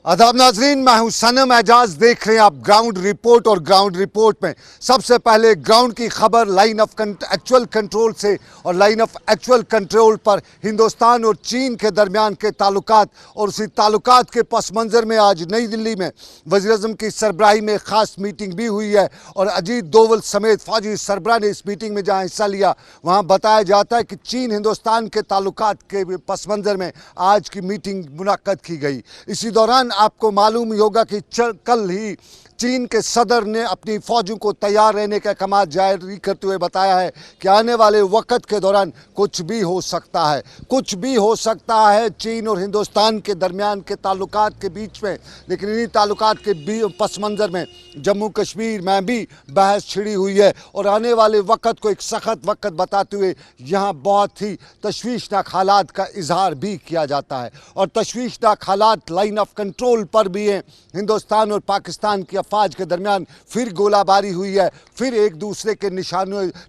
आदाब नाजरीन, मैं हूं सनम एजाज। देख रहे हैं आप ग्राउंड रिपोर्ट। और ग्राउंड रिपोर्ट में सबसे पहले ग्राउंड की खबर लाइन ऑफ एक्चुअल कंट्रोल से। और लाइन ऑफ एक्चुअल कंट्रोल पर हिंदुस्तान और चीन के दरमियान के ताल्लुकात और उसी ताल्लुकात के पस मंज़र में आज नई दिल्ली में वज़ीर-ए-आज़म की सरबराही में ख़ास मीटिंग भी हुई है। और अजीत डोवल समेत फौजी सरबराह ने इस मीटिंग में जहां हिस्सा लिया, वहां बताया जाता है कि चीन हिंदुस्तान के ताल्लुकात के पस मंज़र में आज की मीटिंग मुनक्कद की गई। इसी दौरान आपको मालूम ही होगा कि कल ही चीन के सदर ने अपनी फौजों को तैयार रहने का अहकाम जारी करते हुए बताया है कि आने वाले वक्त के दौरान कुछ भी हो सकता है, कुछ भी हो सकता है चीन और हिंदुस्तान के दरमियान के ताल्लुकात के बीच में। लेकिन इन्हीं ताल्लुकात के पस मंज़र में जम्मू कश्मीर में भी बहस छिड़ी हुई है। और आने वाले वक्त को एक सख्त वक्त बताते हुए यहाँ बहुत ही तशवीशनाक हालात का इजहार भी किया जाता है। और तशवीशनाक हालात लाइन ऑफ कंट्रोल पर भी हैं। हिंदुस्तान और पाकिस्तान की अफवाज के दरमियान फिर गोलाबारी हुई है, फिर एक दूसरे के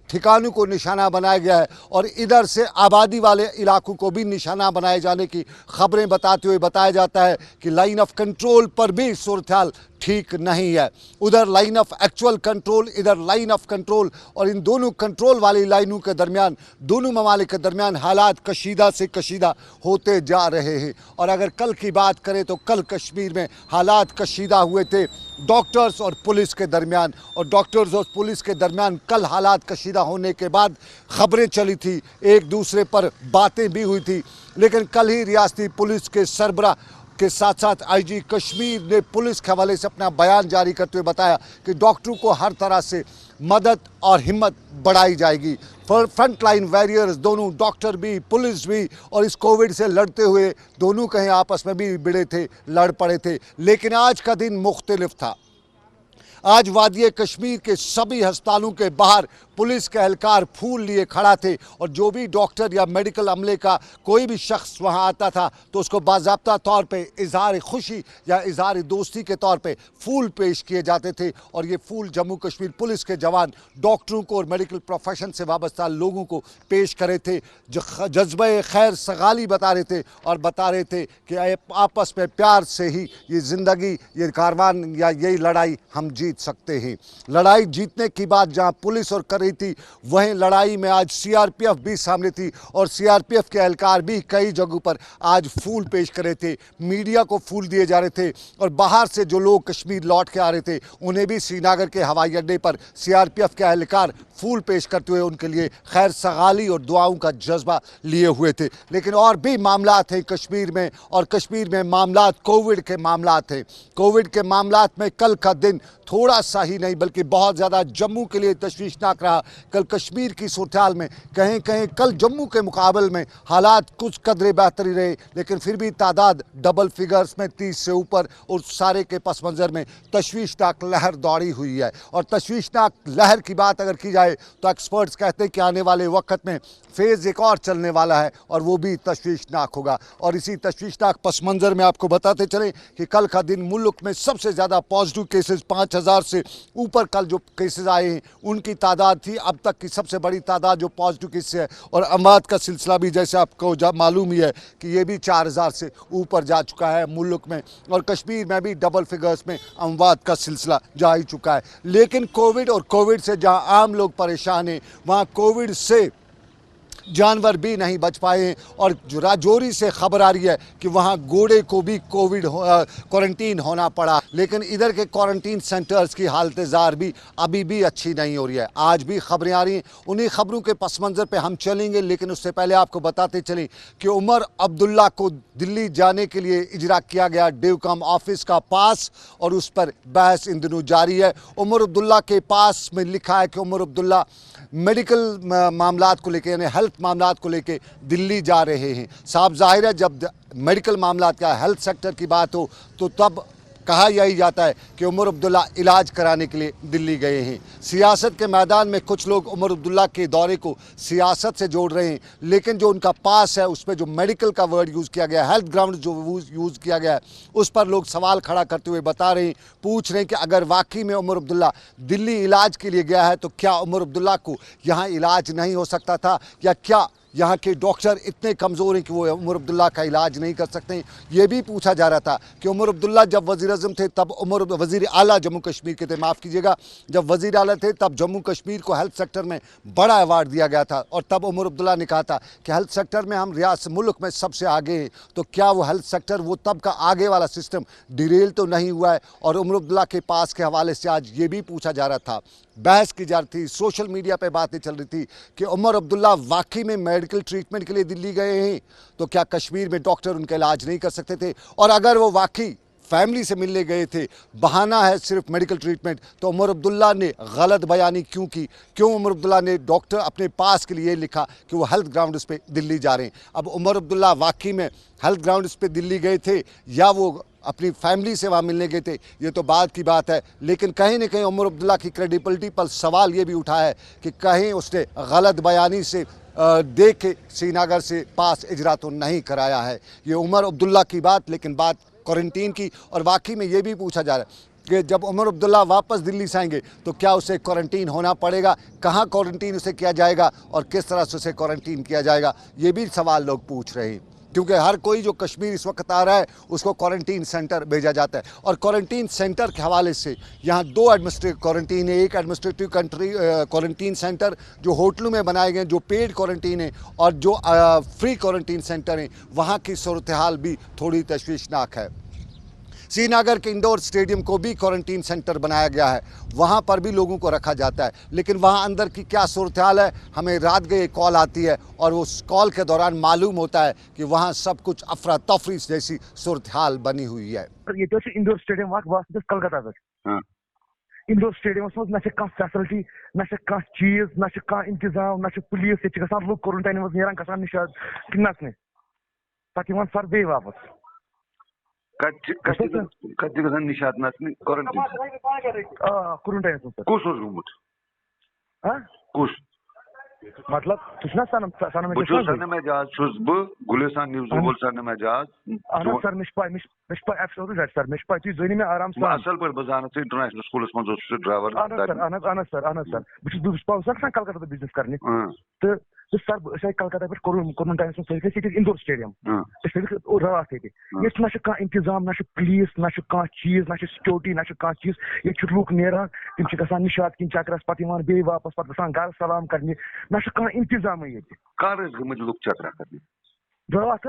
ठिकानों को निशाना बनाया गया है। और इधर से आबादी वाले इलाकों को भी निशाना बनाए जाने की खबरें बताते हुए बताया जाता है कि लाइन ऑफ कंट्रोल पर भी सूरत हाल ठीक नहीं है। उधर लाइन ऑफ एक्चुअल कंट्रोल, इधर लाइन ऑफ कंट्रोल, और इन दोनों कंट्रोल वाली लाइनों के दरमियान, दोनों ममालिक के दरमियान हालात कशीदा से कशीदा होते जा रहे हैं। और अगर कल की बात करें तो कल कश्मीर में हालात कशीदा हुए थे डॉक्टर्स और पुलिस के दरमियान। और डॉक्टर्स और पुलिस के दरमियान कल हालात कशीदा होने के बाद खबरें चली थी, एक दूसरे पर बातें भी हुई थी। लेकिन कल ही रियासती पुलिस के सरबराह के साथ साथ आईजी कश्मीर ने पुलिस के हवाले से अपना बयान जारी करते हुए बताया कि डॉक्टरों को हर तरह से मदद और हिम्मत बढ़ाई जाएगी। फ्रंट लाइन वॉरियर्स दोनों, डॉक्टर भी, पुलिस भी, और इस कोविड से लड़ते हुए दोनों कहीं आपस में भी भिड़े थे, लड़ पड़े थे। लेकिन आज का दिन मुख्तलिफ था। आज वादिय कश्मीर के सभी अस्पतालों के बाहर पुलिस के एहलकार फूल लिए खड़ा थे। और जो भी डॉक्टर या मेडिकल अमले का कोई भी शख्स वहां आता था तो उसको बाज़ाब्ता तौर पे इजहार खुशी या इजहार दोस्ती के तौर पे फूल पेश किए जाते थे। और ये फूल जम्मू कश्मीर पुलिस के जवान डॉक्टरों को और मेडिकल प्रोफेशन से वाबस्ता लोगों को पेश करे थे, जो जज्बे खैर सगाली बता रहे थे और बता रहे थे कि आपस में प्यार से ही ये ज़िंदगी, ये कारवान या यही लड़ाई हम जीत सकते हैं। लड़ाई जीतने की बात जहां पुलिस और कर रही थी, वहीं लड़ाई में आज सीआरपीएफ भी सामने थी। और सीआरपीएफ के एहलकार भी कई जगहों पर आज फूल पेश कर रहे थे, मीडिया को फूल दिए जा रहे थे। और बाहर से जो लोग कश्मीर लौट के आ रहे थे उन्हें भी श्रीनगर के हवाई अड्डे पर सीआरपीएफ के एहलकार फूल पेश करते हुए उनके लिए खैर सगाली और दुआओं का जज्बा लिए हुए थे। लेकिन और भी मामलात हैं कश्मीर में, और कश्मीर में मामलात कोविड के मामलात हैं। कोविड के मामलात में कल का दिन थोड़ा सा ही नहीं बल्कि बहुत ज़्यादा जम्मू के लिए तशवीशनाक रहा। कल कश्मीर की सूरत हाल में कहीं कहीं कल जम्मू के मुकाबले में हालात कुछ कदरे बेहतरी रहे, लेकिन फिर भी तादाद डबल फिगर्स में 30 से ऊपर। और सारे के पस मंज़र में तशवीशनाक लहर दौड़ी हुई है। और तशवीशनाक लहर की बात अगर की जाए तो एक्सपर्ट्स कहते हैं कि आने वाले वक्त में फेज़ एक और चलने वाला है और वो भी तशवीशनाक होगा। और इसी तशवीशनाक पस मंज़र में आपको बताते चलें कि कल का दिन मुल्क में सबसे ज़्यादा पॉजिटिव केसेस 5000 से ऊपर कल जो केसेस आए हैं उनकी तादाद थी अब तक की सबसे बड़ी तादाद जो पॉजिटिव केसेस है। और अमवात का सिलसिला भी जैसे आपको मालूम ही है कि ये भी 4000 से ऊपर जा चुका है मुल्क में। और कश्मीर में भी डबल फिगर्स में अमवात का सिलसिला जा ही चुका है। लेकिन कोविड और कोविड से जहां आम लोग परेशान हैं, वहाँ कोविड से जानवर भी नहीं बच पाए। और राजौरी से खबर आ रही है कि वहाँ घोड़े को भी कोविड क्वारंटीन होना पड़ा। लेकिन इधर के क्वारंटीन सेंटर्स की हालत ज़ार भी अभी भी अच्छी नहीं हो रही है। आज भी खबरें आ रही हैं, उन्हीं खबरों के पस मंज़र पे हम चलेंगे। लेकिन उससे पहले आपको बताते चलें कि उमर अब्दुल्ला को दिल्ली जाने के लिए इजरा किया गया डेवकम ऑफिस का पास, और उस पर बहस इन दिनों जारी है। उमर अब्दुल्ला के पास में लिखा है कि उमर अब्दुल्ला मेडिकल मामलात को लेकर यानी हेल्थ मामलात को लेकर दिल्ली जा रहे हैं। साफ जाहिर है जब मेडिकल मामलात का हेल्थ सेक्टर की बात हो तो तब कहा यही जाता है कि उमर अब्दुल्ला इलाज कराने के लिए दिल्ली गए हैं। सियासत के मैदान में कुछ लोग उमर अब्दुल्ला के दौरे को सियासत से जोड़ रहे हैं, लेकिन जो उनका पास है उसमें जो मेडिकल का वर्ड यूज़ किया गया है, हेल्थ ग्राउंड जो यूज़ किया गया है, उस पर लोग सवाल खड़ा करते हुए बता रहे हैं, पूछ रहे हैं कि अगर वाकई में उमर अब्दुल्ला दिल्ली इलाज के लिए गया है तो क्या उमर अब्दुल्ला को यहाँ इलाज नहीं हो सकता था, या क्या यहाँ के डॉक्टर इतने कमज़ोर हैं कि वो उमर अब्दुल्ला का इलाज नहीं कर सकते हैं। ये भी पूछा जा रहा था कि उमर अब्दुल्ला जब वज़ीर आज़म थे तब वज़ीर आला जम्मू कश्मीर के थे, माफ़ कीजिएगा, जब वज़ीर आला थे तब जम्मू कश्मीर को हेल्थ सेक्टर में बड़ा अवार्ड दिया गया था और तब उमर अब्दुल्ला ने कहा था कि हेल्थ सेक्टर में हम रियासत मुल्क में सबसे आगे हैं। तो क्या वो हेल्थ सेक्टर, वो तब का आगे वाला सिस्टम डिरेल तो नहीं हुआ है? और उमर अब्दुल्ला के पास के हवाले से आज ये भी पूछा जा रहा था, बहस की जा रही थी, सोशल मीडिया पे बातें चल रही थी कि उमर अब्दुल्ला वाकई में मेडिकल ट्रीटमेंट के लिए दिल्ली गए हैं, तो क्या कश्मीर में डॉक्टर उनका इलाज नहीं कर सकते थे? और अगर वो वाकई फैमिली से मिलने गए थे, बहाना है सिर्फ मेडिकल ट्रीटमेंट, तो उमर अब्दुल्ला ने गलत बयानी क्यों की? क्यों उमर अब्दुल्ला ने डॉक्टर अपने पास के लिए लिखा कि वो हेल्थ ग्राउंड्स पे दिल्ली जा रहे हैं? अब उमर अब्दुल्ला वाकई में हेल्थ ग्राउंड्स पे दिल्ली गए थे या वो अपनी फैमिली से वहाँ मिलने गए थे, ये तो बाद की बात है। लेकिन कहीं ना कहीं उमर अब्दुल्ला की क्रेडिबिलिटी पर सवाल ये भी उठा है कि कहीं उसने गलत बयानी से देख के श्रीनगर से पास इजरा तो नहीं कराया है। ये उमर अब्दुल्ला की बात, लेकिन बात क्वारंटीन की। और वाकई में ये भी पूछा जा रहा है कि जब उमर अब्दुल्ला वापस दिल्ली से आएंगे तो क्या उसे क्वारंटीन होना पड़ेगा, कहाँ क्वारंटीन उसे किया जाएगा और किस तरह से उसे क्वारंटीन किया जाएगा, ये भी सवाल लोग पूछ रहे हैं। क्योंकि हर कोई जो कश्मीर इस वक्त आ रहा है उसको क्वारंटीन सेंटर भेजा जाता है। और क्वारंटीन सेंटर के हवाले से यहाँ दो एडमिनिस्ट्रेटिव क्वारंटीन है, एक एडमिनिस्ट्रेटिव क्वारंटीन सेंटर जो होटलों में बनाए गए, जो पेड क्वारंटीन है, और जो फ्री क्वारंटीन सेंटर हैं, वहाँ की सूरत हाल भी थोड़ी तशवीशनाक है। श्रीनगर के इंडोर स्टेडियम को भी क्वारंटीन सेंटर बनाया गया है, वहाँ पर भी लोगों को रखा जाता है, लेकिन वहाँ अंदर की क्या सूरत हाल है, हमें रात गए कॉल आती है और उस कॉल के दौरान मालूम होता है कि वहाँ सब कुछ अफरा तफरी जैसी सूरत हाल बनी हुई है। ये इंडोर स्टेडियम कलकत्ता पे इंडोर स्टेडियम मज ना फैसिलिटी, ना चीज, ना इंतजाम, ना पुलिस, ये लुक क्वारंटाइन नीरान निशाद नचने पे सर्वे वापस निशात नचने क्वारंटाइन कुस गुमुत कुस मतलब सनम एजाज गुलिस्तान न्यूज वोल सनम एजाज सर सर मे तुम जन मे आराम सान असल पे बजान इंटरनेशनल स्कूल मज ड्राइवर सर बस कलकत्ता बिजनेस करने तो सर कलकत्ता पे क्वारंटाइन इंडोर स्टेडियम रात ये ना इंतजाम, ना पुलिस, ना चीज, ना सिक्योरिटी, ना चीज, ये लूक नान तम ग निशात किन चक्रस पे बे वापस पे घर सलाम करने, ना इंतजाम ये कर लुक चक्रा करने रात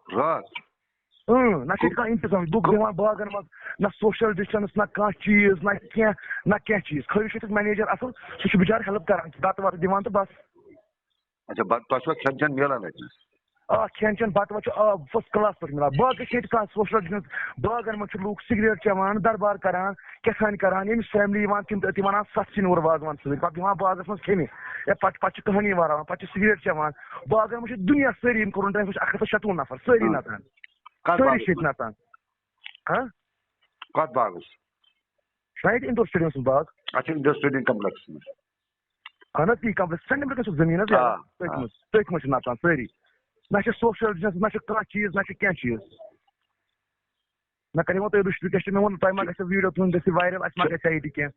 रात ना इंतजाम लुक दिवान बागन मज, ना सोशल डिस्टेंस, ना चीज, ना चीज। खरी मैनेजर असल सह बिचार हेल्प कर बत वत दिवान तो बस। अच्छा तह खेन चेन मिलान खेन चेन बत वत फर्स्ट क्लास पे मिलान। बाकी सोशल डिस्टेंस बागन मज लूक सिगरेट चवान, दरबार करान, क्या करान, यम फैमिली तम वन सत सिन और वाजवान सत पे बागस मज खेने पे कहानी वारान पे सिगरेट चवान। बागन मज दुनिया सारी क्वारंटाइन 157 नफर सारी नचान, सारी नचान। कत बागस शायद इंडोर स्टेडियम बाग। अच्छा इंडोर स्टेडियम कम्प्लेक्स में अहन ती कम्प्लेक्स सेंटर जमीन तथ मज नचान सारी, ना सोशल डिस्टेंस, ना चीज, ना क्या चीज। मैं करो तुम रिक्वेस्ट मे वो तुम वीडियो तुम वायरल क्या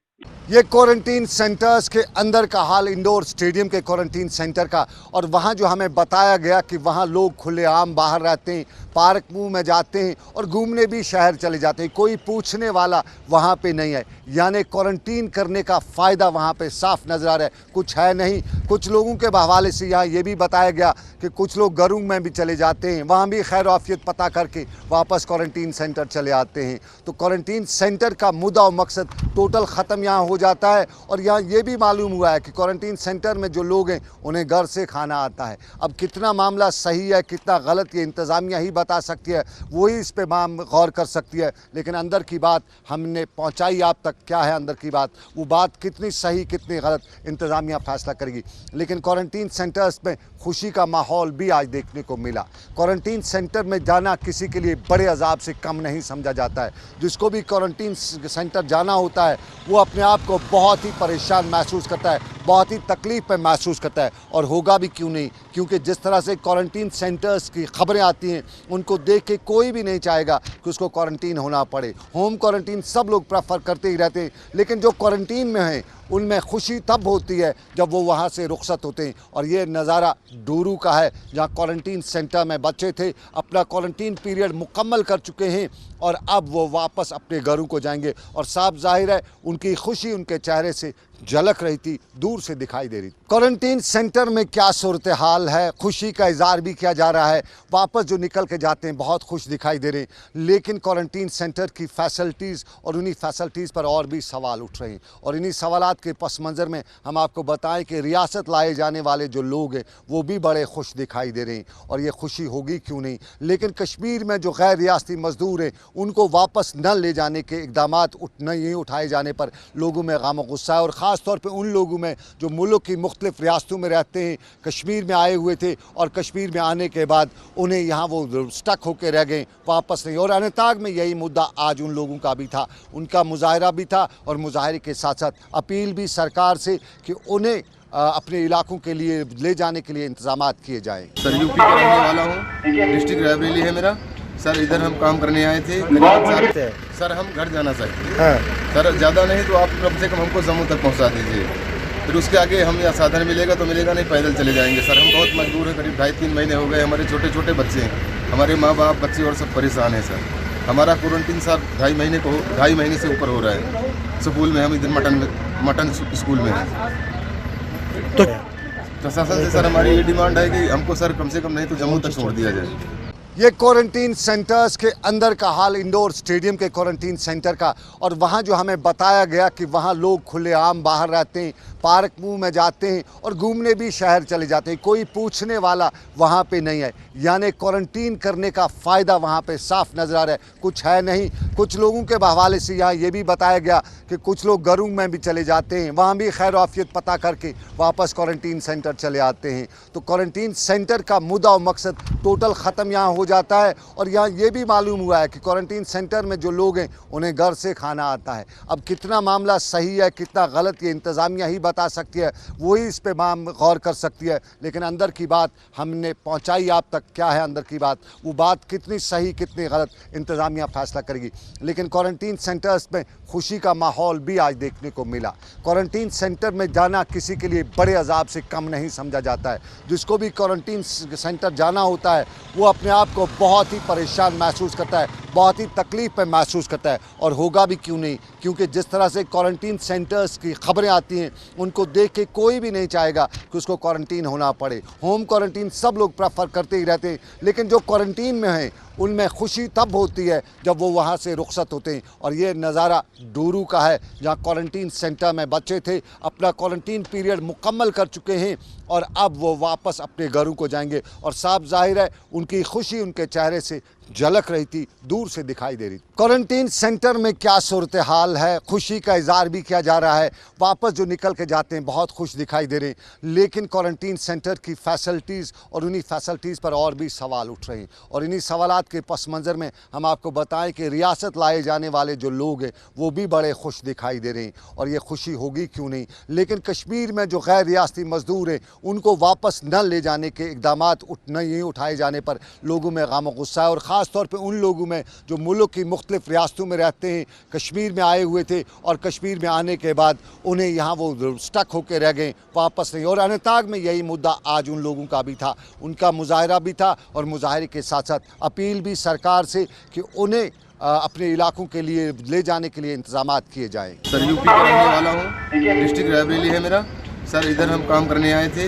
ये क्वारंटीन सेंटर्स के अंदर का हाल, इंडोर स्टेडियम के क्वारंटीन सेंटर का। और वहाँ जो हमें बताया गया कि वहाँ लोग खुलेआम बाहर रहते हैं, पार्क मुँह में जाते हैं और घूमने भी शहर चले जाते हैं, कोई पूछने वाला वहाँ पे नहीं है। यानी क्वारंटीन करने का फ़ायदा वहाँ पे साफ नज़र आ रहा है, कुछ है नहीं। कुछ लोगों के हवाले से यहाँ ये भी बताया गया कि कुछ लोग घरों में भी चले जाते हैं, वहाँ भी खैर आफियत पता करके वापस क्वारंटीन सेंटर चले आते हैं। तो क्वारंटीन सेंटर का मुद्दा और मकसद टोटल ख़त्म यहाँ हो जाता है। और यहाँ ये भी मालूम हुआ है कि क्वारंटीन सेंटर में जो लोग हैं उन्हें घर से खाना आता है। अब कितना मामला सही है कितना गलत ये इंतज़ामिया ही बता सकती है, वही इस पे गौर कर सकती है। लेकिन अंदर की बात हमने पहुँचाई आप तक, क्या है अंदर की बात, वो बात कितनी सही कितनी गलत इंतज़ामिया फैसला करेगी। लेकिन क्वारंटीन सेंटर्स में खुशी का माहौल भी आज देखने को मिला। क्वारंटीन सेंटर में जाना किसी के लिए बड़े अजाब से कम नहीं समझा जाता है। जिसको भी क्वारंटीन सेंटर जाना होता है वो अपने आप को बहुत ही परेशान महसूस करता है, बहुत ही तकलीफ में महसूस करता है, और होगा भी क्यों नहीं, क्योंकि जिस तरह से क्वारंटीन सेंटर्स की खबरें आती हैं उनको देख के कोई भी नहीं चाहेगा कि उसको क्वारंटीन होना पड़े। होम क्वारंटीन सब लोग प्रेफर करते ही रहते हैं, लेकिन जो क्वारंटीन में हैं उनमें खुशी तब होती है जब वो वहाँ से रुखसत होते हैं। और ये नज़ारा डूरू का है, जहाँ क्वारंटीन सेंटर में बच्चे थे, अपना क्वारंटीन पीरियड मुकम्मल कर चुके हैं और अब वो वापस अपने घरों को जाएंगे। और साफ जाहिर है उनकी खुशी उनके चेहरे से झलक रही थी, दूर से दिखाई दे रही थी। क्वारंटीन सेंटर में क्या सूरत हाल है, खुशी का इजहार भी किया जा रहा है। वापस जो निकल के जाते हैं बहुत खुश दिखाई दे रहे हैं, लेकिन क्वारंटीन सेंटर की फैसिलिटीज़ और उन्हीं फैसिलिटीज़ पर और भी सवाल उठ रहे हैं। और इन्हीं सवालात के पस मंज़र में हम आपको बताएं कि रियासत लाए जाने वाले जो लोग हैं वो भी बड़े खुश दिखाई दे रहे हैं, और ये खुशी होगी क्यों नहीं। लेकिन कश्मीर में जो गैर रियासती मजदूर हैं उनको वापस न ले जाने के इक़दाम नहीं उठाए जाने पर लोगों में गम गुस्सा है, और ख़ास तौर पे उन लोगों में जो मुल्क की मुख्तलिफ रियासतों में रहते हैं, कश्मीर में आए हुए थे और कश्मीर में आने के बाद उन्हें यहाँ वो स्टक होकर रह गए, वापस नहीं। और अनंतनाग में यही मुद्दा आज उन लोगों का भी था, उनका मुजाहरा भी था, और मुजाहरे के साथ साथ अपील भी सरकार से कि उन्हें अपने इलाकों के लिए ले जाने के लिए इंतजाम किए जाएँ। सर यूपी का रहने वाला हूँ, डिस्ट्रिक्ट रायबरेली है मेरा। सर इधर हम काम करने आए थे, सर हम घर जाना चाहते हैं। सर ज़्यादा नहीं तो आप कम से कम हमको जम्मू तक पहुंचा दीजिए, फिर उसके आगे हम या साधन मिलेगा तो मिलेगा, नहीं पैदल चले जाएंगे। सर हम बहुत मजबूर हैं, करीब 2.5-3 महीने हो गए, हमारे छोटे छोटे बच्चे हैं, हमारे माँ बाप बच्चे और सब परेशान हैं। सर हमारा क्वारंटीन सर 2.5 महीने से ऊपर हो रहा है। स्कूल में हम इधर मटन स्कूल में हैं। तो प्रशासन से सर हमारी ये डिमांड है कि हमको सर कम से कम नहीं तो जम्मू तक छोड़ दिया जाए। ये क्वारंटीन सेंटर्स के अंदर का हाल, इंडोर स्टेडियम के क्वारंटीन सेंटर का, और वहाँ जो हमें बताया गया कि वहाँ लोग खुलेआम बाहर रहते हैं, पार्क मुँह में जाते हैं और घूमने भी शहर चले जाते हैं, कोई पूछने वाला वहाँ पे नहीं है। यानी क्वारंटीन करने का फ़ायदा वहाँ पे साफ नज़र आ रहा है, कुछ है नहीं। कुछ लोगों के हवाले से यहाँ ये भी बताया गया कि कुछ लोग घरों में भी चले जाते हैं, वहाँ भी खैर आफियत पता करके वापस क्वारंटीन सेंटर चले आते हैं। तो क्वारंटीन सेंटर का मुद्दा और मकसद टोटल ख़त्म यहाँ हो जाता है। और यहाँ ये भी मालूम हुआ है कि क्वारंटीन सेंटर में जो लोग हैं उन्हें घर से खाना आता है। अब कितना मामला सही है कितना गलत ये इंतज़ामिया ही बता सकती है, वही इस पे गौर कर सकती है। लेकिन अंदर की बात हमने पहुँचाई आप तक, क्या है अंदर की बात, वो बात कितनी सही कितनी गलत इंतज़ामिया फैसला करेगी। लेकिन क्वारंटीन सेंटर्स में खुशी का माहौल भी आज देखने को मिला। क्वारंटीन सेंटर में जाना किसी के लिए बड़े अजाब से कम नहीं समझा जाता है। जिसको भी क्वारंटीन सेंटर जाना होता है वो अपने आप को बहुत ही परेशान महसूस करता है, बहुत ही तकलीफ में महसूस करता है, और होगा भी क्यों नहीं, क्योंकि जिस तरह से क्वारंटीन सेंटर्स की खबरें आती हैं उनको देख के कोई भी नहीं चाहेगा कि उसको क्वारंटीन होना पड़े। होम क्वारंटीन सब लोग प्रेफर करते ही रहते हैं, लेकिन जो क्वारंटीन में हैं उनमें खुशी तब होती है जब वो वहाँ से रुखसत होते हैं। और ये नज़ारा डूरू का है, जहाँ क्वारंटीन सेंटर में बच्चे थे, अपना क्वारंटीन पीरियड मुकम्मल कर चुके हैं और अब वो वापस अपने घरों को जाएंगे। और साफ जाहिर है उनकी खुशी उनके चेहरे से झलक रही थी, दूर से दिखाई दे रही थी। क्वारंटीन सेंटर में क्या सूरत हाल है, खुशी का इजहार भी किया जा रहा है। वापस जो निकल के जाते हैं बहुत खुश दिखाई दे रहे हैं, लेकिन क्वारंटीन सेंटर की फैसिलिटीज़ और उन्हीं फैसिलिटीज़ पर और भी सवाल उठ रहे हैं। और इन्हीं सवालात के पस मंज़र में हम आपको बताएं कि रियासत लाए जाने वाले जो लोग हैं वो भी बड़े खुश दिखाई दे रहे हैं, और ये खुशी होगी क्यों नहीं। लेकिन कश्मीर में जो गैर रियासती मजदूर हैं उनको वापस न ले जाने के इक़दाम नहीं उठाए जाने पर लोगों में गम गुस्सा है, और ख़ास तौर पे उन लोगों में जो मुल्क की मुख्तलिफ रियासतों में रहते हैं, कश्मीर में आए हुए थे और कश्मीर में आने के बाद उन्हें यहाँ वो स्टक होकर रह गए, वापस नहीं। और अनंतनाग में यही मुद्दा आज उन लोगों का भी था, उनका मुजाहरा भी था, और मुजाहरे के साथ साथ अपील भी सरकार से कि उन्हें अपने इलाकों के लिए ले जाने के लिए इंतजाम किए जाएँ। सर यूपी का रहने वाला हूँ, डिस्ट्रिक्ट रायबरेली है मेरा। सर इधर हम काम करने आए थे,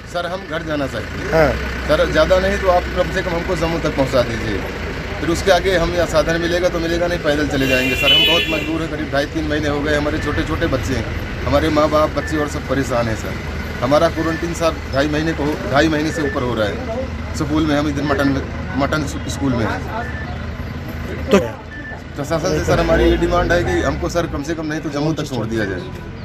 सर हम घर जाना चाहते हैं। सर ज़्यादा नहीं तो आप कम से कम हमको जम्मू तक पहुंचा दीजिए, फिर उसके आगे हम या साधन मिलेगा तो मिलेगा, नहीं पैदल चले जाएंगे। सर हम बहुत मजबूर हैं, करीब 2.5-3 महीने हो गए, हमारे छोटे छोटे बच्चे हैं, हमारे माँ बाप बच्चे और सब परेशान हैं। सर हमारा क्वारंटीन सर 2.5 महीने से ऊपर हो रहा है। स्कूल में हम इधर मटन स्कूल में हैं। तो प्रशासन से सर हमारी ये डिमांड है कि हमको सर कम से कम नहीं तो जम्मू तक छोड़ दिया जाए।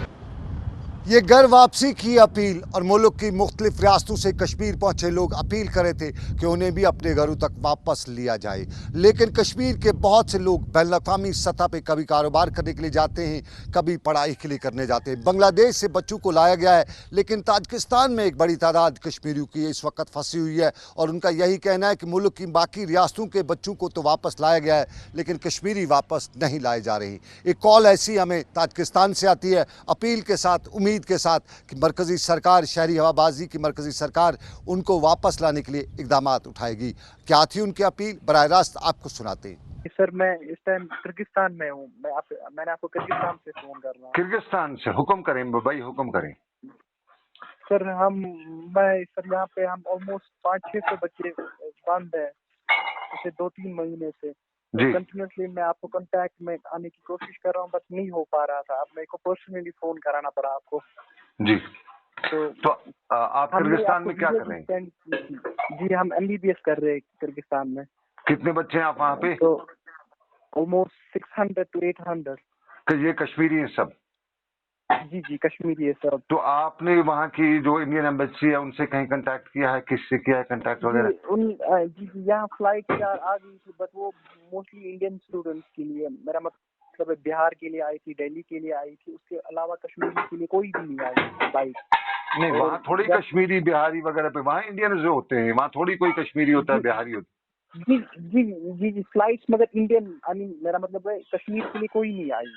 ये घर वापसी की अपील और मुल्क की मुख्तलिफ रियासतों से कश्मीर पहुंचे लोग अपील कर रहे थे कि उन्हें भी अपने घरों तक वापस लिया जाए, लेकिन कश्मीर के बहुत से लोग बैनुल-अक़वामी सतह पे कभी कारोबार करने के लिए जाते हैं, कभी पढ़ाई के लिए करने जाते हैं। बांग्लादेश से बच्चों को लाया गया है, लेकिन ताजिकिस्तान में एक बड़ी तादाद कश्मीरियों की इस वक्त फंसी हुई है और उनका यही कहना है कि मुल्क की बाकी रियासतों के बच्चों को तो वापस लाया गया है, लेकिन कश्मीरी वापस नहीं लाए जा रहे। एक कॉल ऐसी हमें ताजिकिस्तान से आती है अपील के साथ, उम्मीद के साथ कि मरकजी सरकार, शहरी हवाबाजी की मरकजी सरकार उनको वापस लाने के लिए इकदाम उठाएगी। क्या थी उनकी अपील, बराह रास्त आपको सुनाते हैं। सर मैं इस टाइम किर्गिस्तान में हूँ। मैंने आपको किर्गिस्तान से फोन कर रहा हूँ। किर्गिस्तान से हुक्म करें भाई, हुक्म करें सर। सर यहाँ पे हम ऑलमोस्ट 500-600 बच्चे बंद है पिछले 2-3 महीने से। कंटिन्यूसली मैं आपको कांटेक्ट में आने की कोशिश कर रहा हूँ, बस नहीं हो पा रहा था। अब मेरे को पर्सनली फोन कराना पड़ा आपको जी। तो आप किर्गिस्तान में क्या कर रहे हैं? जी हम MBBS कर रहे हैं किर्गिस्तान में। कितने बच्चे हैं आप वहाँ पे? तो ऑलमोस्ट 600 to 800। तो ये कश्मीरी है सब? जी कश्मीरी है सब। तो आपने वहाँ की जो इंडियन एम्बेसी है उनसे कहीं कांटेक्ट किया है? किससे किया है कांटेक्ट वगैरह? जी यहाँ फ्लाइट आ गई थी, बट वो मोस्टली इंडियन स्टूडेंट्स के लिए, मेरा मतलब बिहार के लिए आई थी, दिल्ली के लिए आई थी, उसके अलावा कश्मीरी के लिए कोई भी नहीं आई फ्लाइट। नहीं वहाँ थोड़ी कश्मीरी बिहारी वगैरह पे, वहाँ इंडियन जो होते हैं, वहाँ थोड़ी कोई कश्मीरी होता है, बिहारी होता है। जी फ्लाइट्स मगर इंडियन, आई मीन मेरा मतलब है कश्मीर के लिए कोई नहीं आई।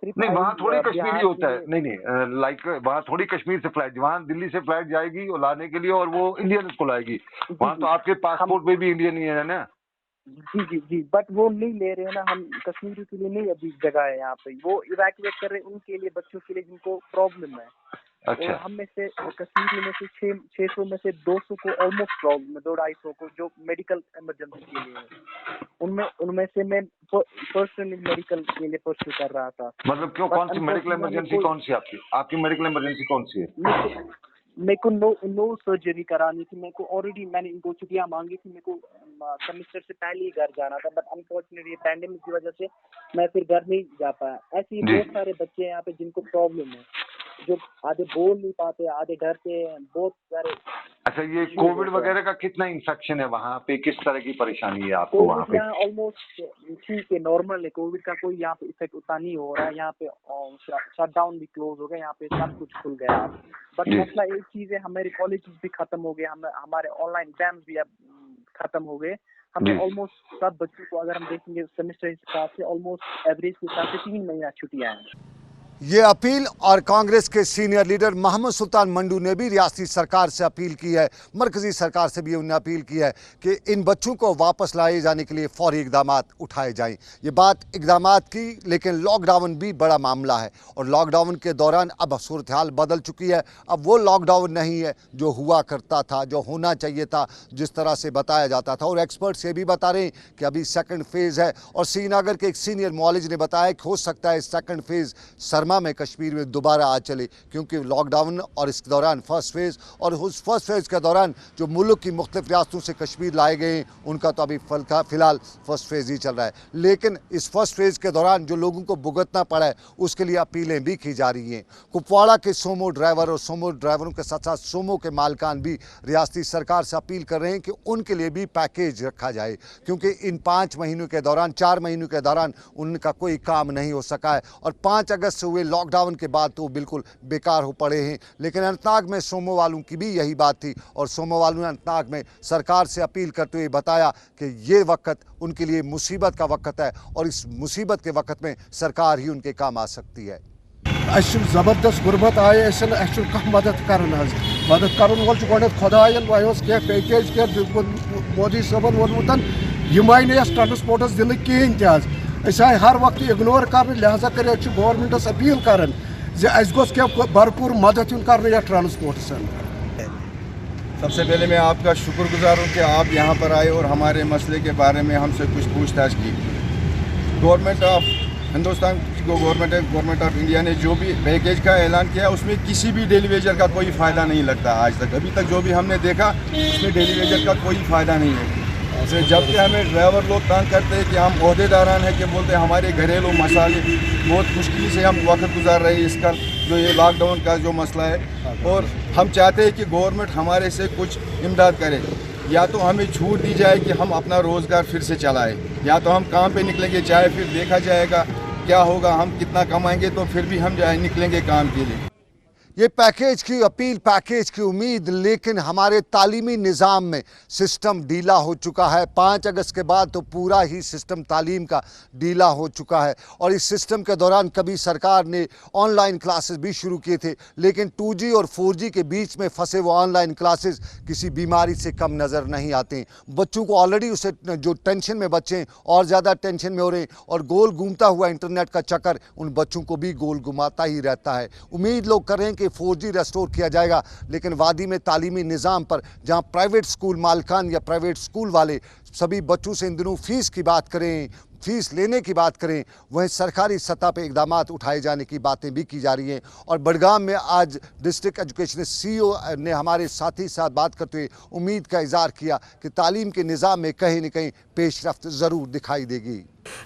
नहीं वहाँ थोड़ी कश्मीरी होता है, नहीं लाइक वहाँ थोड़ी कश्मीर से फ्लाइट, वहाँ दिल्ली से फ्लाइट जाएगी और लाने के लिए, और वो इंडियन उसको लाएगी। वहाँ तो आपके पासपोर्ट में भी इंडियन ही है ना? जी बट वो नहीं ले रहे हैं ना, हम कश्मीरी के लिए नहीं अभी जगह है यहाँ पे। वो इवैक्यूएट कर रहे हैं उनके लिए, बच्चों के लिए जिनको प्रॉब्लम है। अच्छा। और हम में से कश्मीरी में से 600 में से 200 को ऑलमोस्ट प्रॉब्लम है, 200-250 को जो मेडिकल इमरजेंसी के लिए है। उनमें से मैं पर्सनली मेडिकल के लिए परस्यू कर रहा था। मतलब क्यों, कौन सी मेडिकल इमरजेंसी कौन सी आपकी मेडिकल इमरजेंसी कौन सी है? मेरे को नो सर्जरी करानी थी। मेरे को ऑलरेडी मैंने इनको छुट्टियां मांगी थी, मेरे को सेमेस्टर से पहले ही घर जाना था, बट अनफॉर्चुनेटली पैंडेमिक की वजह से मैं फिर घर नहीं जा पाया। ऐसे ही बहुत सारे बच्चे हैं यहाँ पे जिनको प्रॉब्लम है, जो आधे बोल नहीं पाते, आधे डरते हैं, बहुत सारे। अच्छा, ये कोविड वगैरह का कितना इन्फेक्शन है वहाँ पे, किस तरह की परेशानी है आपको वहाँ पे? यहाँ ऑलमोस्ट ठीक है, नॉर्मल है। कोविड का कोई यहाँ पे इफेक्ट उतना नहीं हो रहा है। यहाँ पे शटडाउन भी क्लोज हो गया, यहाँ पे सब कुछ खुल गया। बट मसला एक चीज है, हमारे कॉलेज भी खत्म हो गए, हमारे ऑनलाइन एग्जाम्स भी अब खत्म हो गए। हमें ऑलमोस्ट सब बच्चों को अगर हम देखेंगे सेमेस्टर के हिसाब से ऑलमोस्ट एवरेज के हिसाब से 3 महीना छुट्टियां हैं। ये अपील और कांग्रेस के सीनियर लीडर मोहम्मद सुल्तान मंडू ने भी रियासती सरकार से अपील की है, मरकजी सरकार से भी उन्होंने अपील की है कि इन बच्चों को वापस लाए जाने के लिए फौरी इकदाम उठाए जाएं। ये बात इकदाम की, लेकिन लॉकडाउन भी बड़ा मामला है और लॉकडाउन के दौरान अब सूरत हाल बदल चुकी है। अब वो लॉकडाउन नहीं है जो हुआ करता था, जो होना चाहिए था, जिस तरह से बताया जाता था। और एक्सपर्ट्स ये भी बता रहे हैं कि अभी सेकंड फेज़ है और श्रीनगर के एक सीनियर मुआलिज ने बताया कि हो सकता है सेकंड फेज़ में कश्मीर में दोबारा आ चले, क्योंकि लॉकडाउन और इस दौरान फर्स्ट फेज़, और उस फर्स्ट फेज़ के दौरान जो मुल्क की मुख्तलिफ रियासतों से कश्मीर लाए गए हैं उनका तो अभी फ़िलहाल फर्स्ट फेज़ ही चल रहा है। लेकिन इस फर्स्ट फेज़ के दौरान जो लोगों को भुगतना पड़ा है उसके लिए अपीलें भी की जा रही हैं। कुपवाड़ा के सोमो ड्राइवर और सोमो ड्राइवरों के साथ साथ सोमो के मालिकान भी रियासती सरकार से अपील कर रहे हैं कि उनके लिए भी पैकेज रखा जाए, क्योंकि इन 5 महीनों के दौरान, 4 महीनों के दौरान उनका कोई काम नहीं हो सका है और 5 अगस्त से हुए लॉकडाउन के बाद तो बिल्कुल बेकार हो पड़े हैं। लेकिन अनंतनाग में सोमो वालों की भी यही बात थी और सोमो वालों ने अनंतनाग में सरकार से अपील करते हुए बताया कि ये वक्त उनके लिए मुसीबत का वक्त है और इस मुसीबत के वक्त में सरकार ही उनके काम आ सकती है। जबरदस्त गुर्बत आए कह मदद कर मदद कर खुदायन वह पैकेज क्या मोदी साहबन वोनमुत यम आय ना ट्रांसपोर्टस दिल कहें तज आए हर वक्त इग्नोर कर, लिहाजा कर गवर्नमेंटस अपील कर क्या भरपूर मदद कर ट्रांसपोर्टस। सबसे पहले मैं आपका शुक्रगुजार हूँ कि आप यहाँ पर आए और हमारे मसले के बारे में हमसे कुछ पूछताछ की। गवर्नमेंट ऑफ हिंदुस्तान को गवर्नमेंट ऑफ इंडिया ने जो भी पैकेज का ऐलान किया उसमें किसी भी डेली वेजर का कोई फ़ायदा नहीं लगता आज तक। अभी तक जो भी हमने देखा उसमें डेली वेजर का कोई फ़ायदा नहीं है। जबकि हमें ड्राइवर लोग तंग करते हैं कि हम ओहदेदारान हैं कि बोलते हैं हमारे घरेलू मसाले बहुत मुश्किल से हम वक्त गुजार रहे हैं, इसका जो ये लॉकडाउन का जो मसला है। और हम चाहते हैं कि गवर्नमेंट हमारे से कुछ इमदाद करे, या तो हमें छूट दी जाए कि हम अपना रोज़गार फिर से चलाएं, या तो हम काम पे निकलेंगे, चाहे फिर देखा जाएगा क्या होगा, हम कितना कमाएंगे तो फिर भी हम निकलेंगे काम के लिए। ये पैकेज की अपील, पैकेज की उम्मीद, लेकिन हमारे तालीमी निज़ाम में सिस्टम ढीला हो चुका है। 5 अगस्त के बाद तो पूरा ही सिस्टम तालीम का ढीला हो चुका है। और इस सिस्टम के दौरान कभी सरकार ने ऑनलाइन क्लासेस भी शुरू किए थे, लेकिन 2G और 4G के बीच में फंसे वो ऑनलाइन क्लासेस किसी बीमारी से कम नज़र नहीं आते। बच्चों को ऑलरेडी उसे जो टेंशन में बच्चे हैं और ज़्यादा टेंशन में हो रहे हैं, और गोल घूमता हुआ इंटरनेट का चक्कर उन बच्चों को भी गोल घुमाता ही रहता है। उम्मीद लोग कर रहे हैं कि 4G रेस्टोर किया जाएगा, लेकिन वादी में तालीमी निज़ाम पर जहां प्राइवेट स्कूल मालिकान या प्राइवेट स्कूल वाले सभी बच्चों से इन दिनों फीस की बात करें, फीस लेने की बात करें, वहीं सरकारी सतह पर इकदाम उठाए जाने की बातें भी की जा रही हैं। और बडगाम में आज डिस्ट्रिक्ट एजुकेशन CEO ने हमारे साथी साथ बात करते हुए उम्मीद का इजहार किया कि तालीम के निज़ाम में कहीं न कहीं पेशरफ्त ज़रूर दिखाई देगी।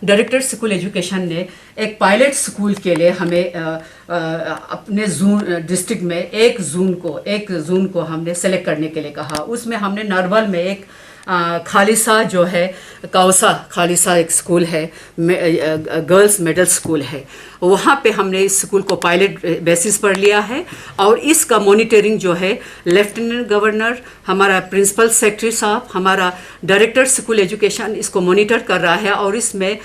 डायरेक्टर स्कूल एजुकेशन ने एक पायलट स्कूल के लिए हमें अपने डिस्ट्रिक्ट में 1 जून को हमने सेलेक्ट करने के लिए कहा। उसमें हमने नरवल में एक खालिसा जो है कौसा खालिसा एक स्कूल है, गर्ल्स मिडिल स्कूल है, वहाँ पे हमने इस स्कूल को पायलट बेसिस पर लिया है। और इसका मॉनिटरिंग जो है लेफ्टिनेंट गवर्नर, हमारा प्रिंसिपल सेक्रेटरी साहब, हमारा डायरेक्टर स्कूल एजुकेशन इसको मॉनिटर कर रहा है। और इसमें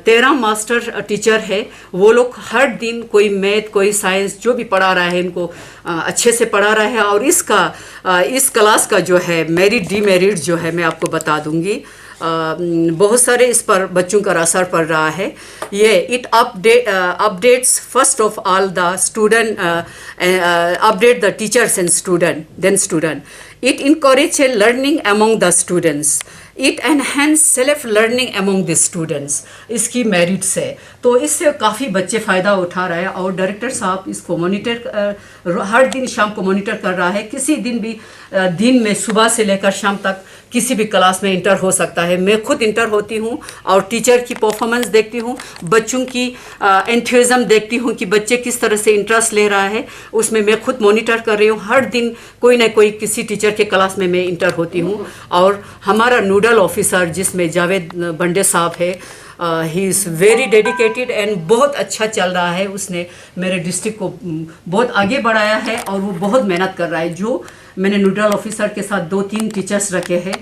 13 मास्टर टीचर है, वो लोग हर दिन कोई मैथ कोई साइंस जो भी पढ़ा रहा है इनको अच्छे से पढ़ा रहा है। और इस क्लास का जो है मेरिट डीमेरिट जो है मैं आपको बता दूंगी। बहुत सारे इस पर बच्चों का असर पड़ रहा है। ये it updates first of all the student, update the teachers and student. It encourages learning among the students. It enhances self-learning among the students. इसकी मेरिट्स है, तो इससे काफ़ी बच्चे फ़ायदा उठा रहे हैं। और डायरेक्टर साहब इसको मॉनिटर हर दिन शाम को मॉनिटर कर रहा है। किसी दिन भी दिन में सुबह से लेकर शाम तक किसी भी क्लास में इंटर हो सकता है। मैं खुद इंटर होती हूँ और टीचर की परफॉर्मेंस देखती हूँ, बच्चों की एंथुसिज्म देखती हूँ कि बच्चे किस तरह से इंटरेस्ट ले रहा है, उसमें मैं खुद मॉनिटर कर रही हूँ। हर दिन कोई ना कोई किसी टीचर के क्लास में मैं इंटर होती हूँ। और हमारा नोडल ऑफिसर जिसमें जावेद बंडे साहब है, he is very dedicated and बहुत अच्छा चल रहा है। उसने मेरे डिस्ट्रिक्ट को बहुत आगे बढ़ाया है और वो बहुत मेहनत कर रहा है। जो मैंने नोडल ऑफिसर के साथ 2-3 टीचर्स रखे हैं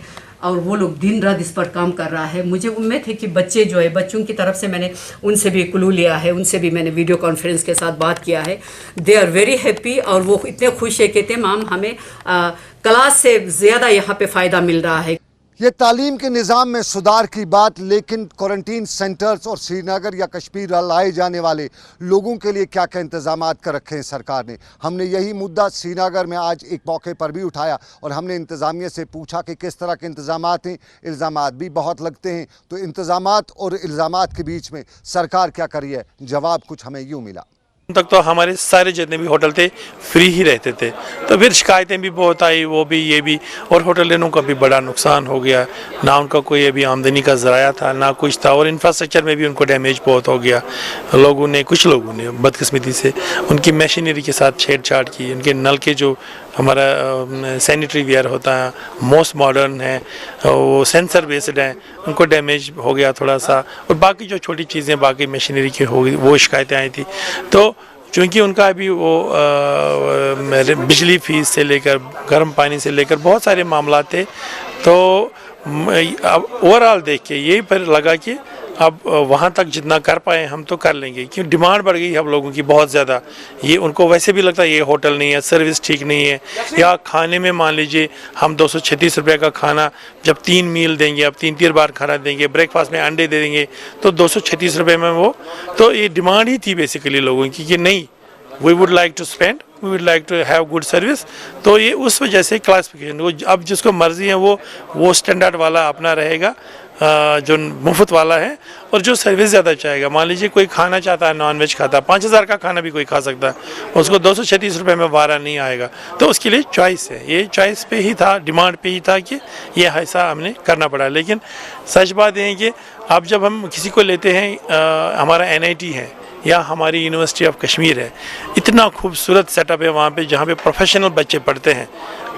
और वो लोग दिन रात इस पर काम कर रहा है। मुझे उम्मीद है कि बच्चे जो है, बच्चों की तरफ से मैंने उनसे भी क्लू लिया है, उनसे भी मैंने वीडियो कॉन्फ्रेंस के साथ बात किया है। दे आर वेरी हैप्पी और वो इतने खुश है, कहते हैं मैम हमें क्लास से ज़्यादा यहाँ पे फ़ायदा मिल रहा है। ये तालीम के निज़ाम में सुधार की बात, लेकिन क्वारंटीन सेंटर्स और श्रीनगर या कश्मीर लाए जाने वाले लोगों के लिए क्या क्या इंतजाम कर रखे हैं सरकार ने। हमने यही मुद्दा श्रीनगर में आज एक मौके पर भी उठाया और हमने इंतज़ामिया से पूछा कि किस तरह के इंतजाम हैं। इल्ज़ामात भी बहुत लगते हैं, तो इंतजामात और इल्ज़ामात के बीच में सरकार क्या करी है, जवाब कुछ हमें यूँ मिला। तक तो हमारे सारे जितने भी होटल थे फ्री ही रहते थे, तो फिर शिकायतें भी बहुत आई, वो भी ये भी, और होटलों का भी बड़ा नुकसान हो गया। ना उनका कोई अभी आमदनी का ज़राया था ना कुछ था, और इंफ्रास्ट्रक्चर में भी उनको डैमेज बहुत हो गया। कुछ लोगों ने बदकिस्मती से उनकी मशीनरी के साथ छेड़छाड़ की। उनके नल के जो हमारा सैनिटरी वेयर होता है मोस्ट मॉडर्न है, वो सेंसर बेस्ड है, उनको डैमेज हो गया थोड़ा सा। और बाकी जो छोटी चीज़ें बाकी मशीनरी की हो गई, वो शिकायतें आई थी। तो चूँकि उनका अभी वो बिजली फीस से लेकर गर्म पानी से लेकर बहुत सारे मामला थे, तो ओवरऑल देख के यही पर लगा कि अब वहाँ तक जितना कर पाए हम तो कर लेंगे, क्योंकि डिमांड बढ़ गई हम लोगों की बहुत ज़्यादा। ये उनको वैसे भी लगता है ये होटल नहीं है, सर्विस ठीक नहीं है, या खाने में मान लीजिए हम 236 रुपये का खाना जब 3 मील देंगे, अब 3 बार खाना देंगे, ब्रेकफास्ट में अंडे दे देंगे, तो 236 रुपये में वो, तो ये डिमांड ही थी बेसिकली लोगों की कि नहीं, we would like to spend, we would like to have good service. तो ये उस वजह से क्लासिफिकेशन वो अब जिसको मर्जी है वो स्टैंडर्ड वाला अपना रहेगा, जो मुफ्त वाला है, और जो सर्विस ज़्यादा चाहेगा, मान लीजिए कोई खाना चाहता है, नॉन वेज खाता है, 5000 का खाना भी कोई खा सकता है, उसको 236 रुपये में वारा नहीं आएगा। तो उसके लिए चॉइस है, ये चॉइस पे ही था, डिमांड पे ही था कि ये ऐसा हमने करना पड़ा। लेकिन सच बात ये है कि अब जब हम किसी को लेते हैं, हमारा NIT है या हमारी यूनिवर्सिटी ऑफ कश्मीर है, इतना खूबसूरत सेटअप है वहाँ पे, जहाँ पे प्रोफेशनल बच्चे पढ़ते हैं,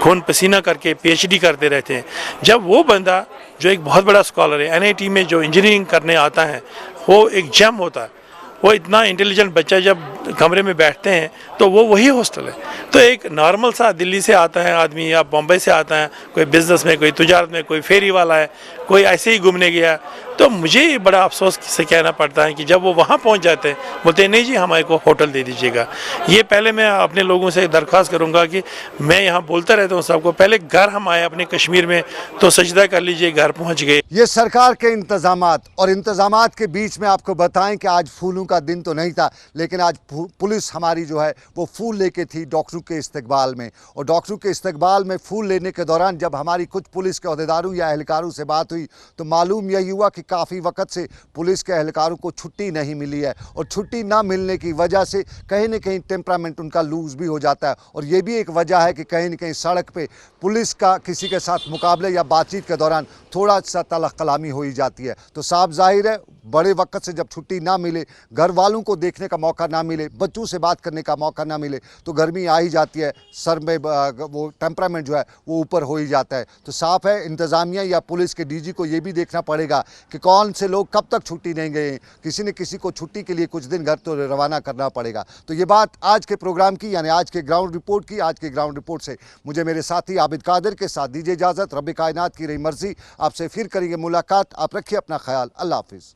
खून पसीना करके PhD करते रहते हैं। जब वो बंदा जो एक बहुत बड़ा स्कॉलर है, NIT में जो इंजीनियरिंग करने आता है, वो एक जेम होता है, वो इतना इंटेलिजेंट बच्चा जब कमरे में बैठते हैं तो वो वही हॉस्टल है। तो एक नॉर्मल सा दिल्ली से आता है आदमी या बॉम्बे से आता है, कोई बिजनेस में, कोई तिजारत में, कोई फेरी वाला है, कोई ऐसे ही घूमने गया, तो मुझे ये बड़ा अफसोस से कहना पड़ता है कि जब वो वहाँ पहुँच जाते हैं, बोलते हैं नहीं जी हमारे को होटल दे दीजिएगा। ये पहले मैं अपने लोगों से दरख्वास्त करूँगा कि मैं यहाँ बोलता रहता हूँ सबको, पहले घर हम आए अपने कश्मीर में तो सजदा कर लीजिए, घर पहुँच गए। ये सरकार के इंतजामात और इंतजामात के बीच में आपको बताएं कि आज फूलों का दिन तो नहीं था, लेकिन आज पुलिस हमारी जो है वो फूल लेके थी डॉक्टरों के इस्तकबाल में। और डॉक्टरों के इस्तकबाल में फूल लेने के दौरान जब हमारी कुछ पुलिस के अहदेदारों या एहलकारों से बात हुई तो मालूम यही हुआ कि काफ़ी वक्त से पुलिस के एहलकारों को छुट्टी नहीं मिली है, और छुट्टी ना मिलने की वजह से कहीं ना कहीं टेम्परामेंट उनका लूज भी हो जाता है। और ये भी एक वजह है कि कहीं ना कहीं सड़क पे पुलिस का किसी के साथ मुकाबले या बातचीत के दौरान थोड़ा सा तलख कलामी हो ही जाती है। तो साफ जाहिर है बड़े वक्त से जब छुट्टी ना मिले, घर वालों को देखने का मौका ना मिले, बच्चों से बात करने का मौका ना मिले, तो गर्मी आ ही जाती है, सर में वो टेम्परामेंट जो है वो ऊपर हो ही जाता है। तो साफ है इंतज़ामिया या पुलिस के DG को ये भी देखना पड़ेगा कि कौन से लोग कब तक छुट्टी नहीं गए, किसी न किसी को छुट्टी के लिए कुछ दिन घर तो रवाना करना पड़ेगा। तो ये बात आज के प्रोग्राम की, यानी आज के ग्राउंड रिपोर्ट की। आज के ग्राउंड रिपोर्ट से मुझे मेरे साथी आबिद कादिर के साथ दीजिए इजाज़त। रब कायनात की रही मर्जी, आपसे फिर करेंगे मुलाकात। आप रखिए अपना ख्याल। अल्लाह हाफिज़।